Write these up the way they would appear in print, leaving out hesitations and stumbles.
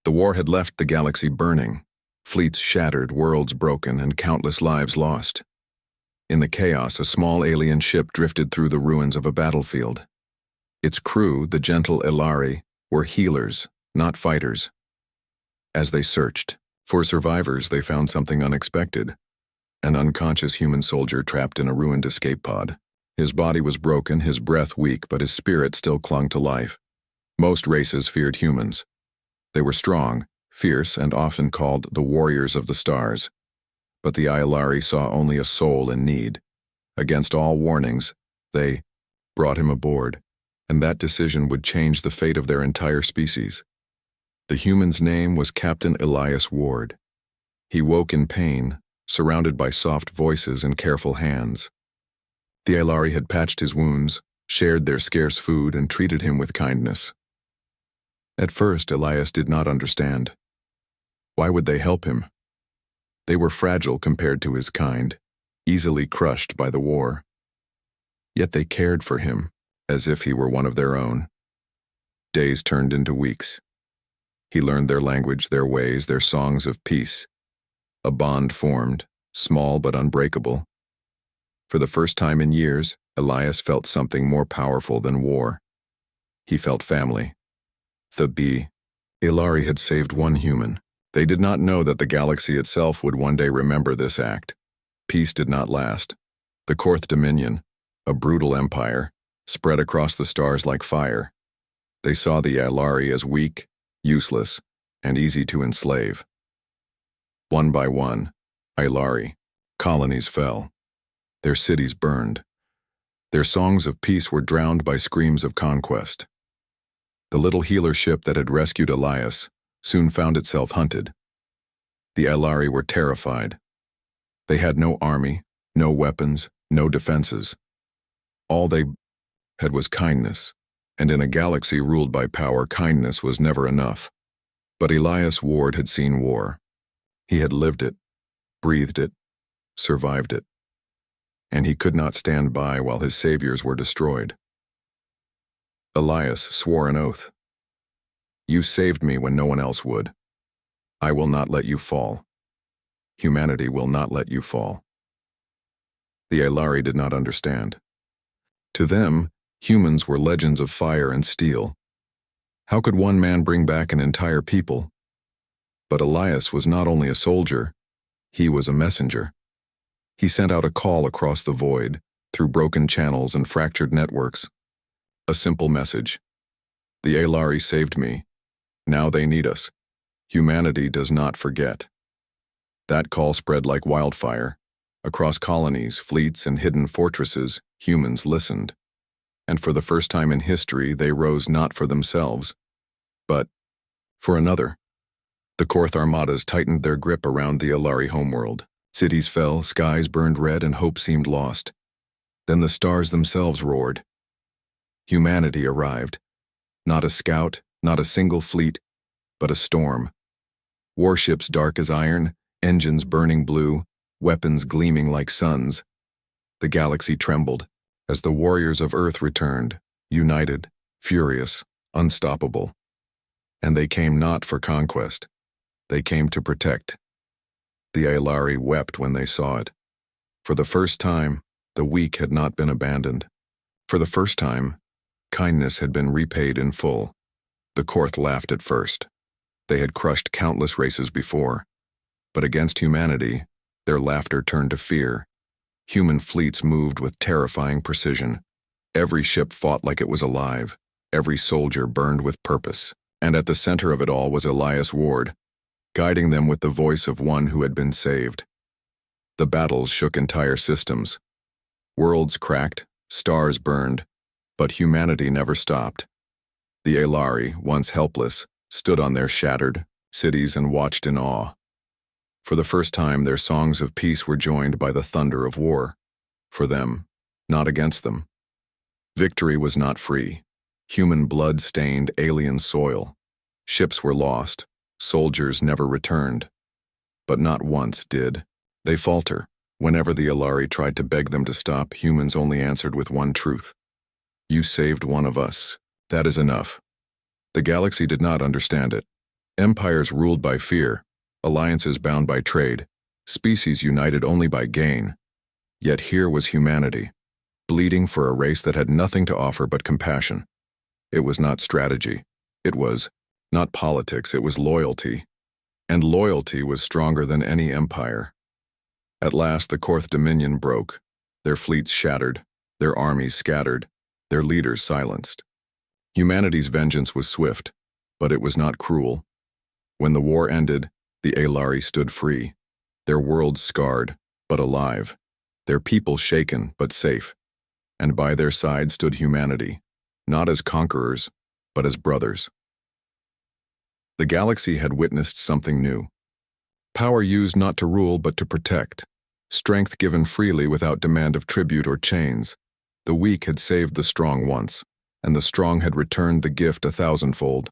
The war had left the galaxy burning, fleets shattered, worlds broken, and countless lives lost. In the chaos, a small alien ship drifted through the ruins of a battlefield. Its crew, the gentle Elari, were healers, not fighters. As they searched for survivors, they found something unexpected: an unconscious human soldier trapped in a ruined escape pod. His body was broken, his breath weak, but his spirit still clung to life. Most races feared humans. They were strong, fierce, and often called the warriors of the stars. But the Elari saw only a soul in need. Against all warnings, they brought him aboard, and that decision would change the fate of their entire species. The human's name was Captain Elias Ward. He woke in pain, surrounded by soft voices and careful hands. The Elari had patched his wounds, shared their scarce food, and treated him with kindness. At first, Elias did not understand. Why would they help him? They were fragile compared to his kind, easily crushed by the war. Yet they cared for him, as if he were one of their own. Days turned into weeks. He learned their language, their ways, their songs of peace. A bond formed, small but unbreakable. For the first time in years, Elias felt something more powerful than war. He felt family. The Elari had saved one human. They did not know that the galaxy itself would one day remember this act. Peace did not last. The Corth Dominion, a brutal empire, spread across the stars like fire. They saw the Elari as weak, useless, and easy to enslave. One by one, Elari colonies fell. Their cities burned. Their songs of peace were drowned by screams of conquest. The little healer ship that had rescued Elias soon found itself hunted. The Elari were terrified. They had no army, no weapons, no defenses. All they had was kindness, and in a galaxy ruled by power, kindness was never enough. But Elias Ward had seen war. He had lived it, breathed it, survived it. And he could not stand by while his saviors were destroyed. Elias swore an oath. "You saved me when no one else would. I will not let you fall. Humanity will not let you fall." The Elari did not understand. To them, humans were legends of fire and steel. How could one man bring back an entire people? But Elias was not only a soldier, he was a messenger. He sent out a call across the void, through broken channels and fractured networks. A simple message: "The Elari saved me. Now they need us. Humanity does not forget." That call spread like wildfire. Across colonies, fleets, and hidden fortresses, humans listened. And for the first time in history, they rose not for themselves, but for another. The Corth armadas tightened their grip around the Elari homeworld. Cities fell, skies burned red, and hope seemed lost. Then the stars themselves roared. Humanity arrived. Not a scout, not a single fleet, but a storm. Warships dark as iron, engines burning blue, weapons gleaming like suns. The galaxy trembled as the warriors of Earth returned, united, furious, unstoppable. And they came not for conquest. They came to protect. The Elari wept when they saw it. For the first time, the weak had not been abandoned. For the first time, kindness had been repaid in full. The Corth laughed at first. They had crushed countless races before. But against humanity, their laughter turned to fear. Human fleets moved with terrifying precision. Every ship fought like it was alive. Every soldier burned with purpose. And at the center of it all was Elias Ward, guiding them with the voice of one who had been saved. The battles shook entire systems. Worlds cracked, stars burned, but humanity never stopped. The Elari, once helpless, stood on their shattered cities and watched in awe. For the first time, their songs of peace were joined by the thunder of war. For them, not against them. Victory was not free. Human blood stained alien soil. Ships were lost. Soldiers never returned. But not once did they falter. Whenever the Elari tried to beg them to stop, humans only answered with one truth: "You saved one of us. That is enough." The galaxy did not understand it. Empires ruled by fear, alliances bound by trade, species united only by gain. Yet here was humanity, bleeding for a race that had nothing to offer but compassion. It was not strategy. It was not politics. It was loyalty. And loyalty was stronger than any empire. At last the Corth Dominion broke, their fleets shattered, their armies scattered, their leaders silenced. Humanity's vengeance was swift, but it was not cruel. When the war ended, the Alari stood free, their world scarred, but alive, their people shaken, but safe. And by their side stood humanity, not as conquerors, but as brothers. The galaxy had witnessed something new. Power used not to rule but to protect, strength given freely without demand of tribute or chains. The weak had saved the strong once, and the strong had returned the gift 1,000-fold.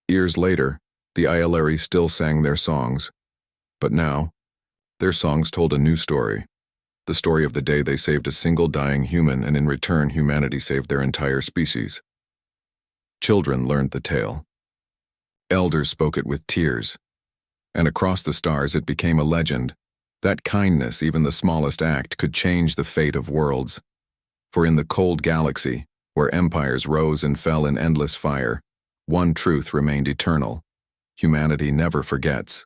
Years later, the Ayalari still sang their songs, but now, their songs told a new story. The story of the day they saved a single dying human, and in return humanity saved their entire species. Children learned the tale. Elders spoke it with tears, and across the stars it became a legend, that kindness, even the smallest act, could change the fate of worlds. For in the cold galaxy, where empires rose and fell in endless fire, one truth remained eternal: humanity never forgets.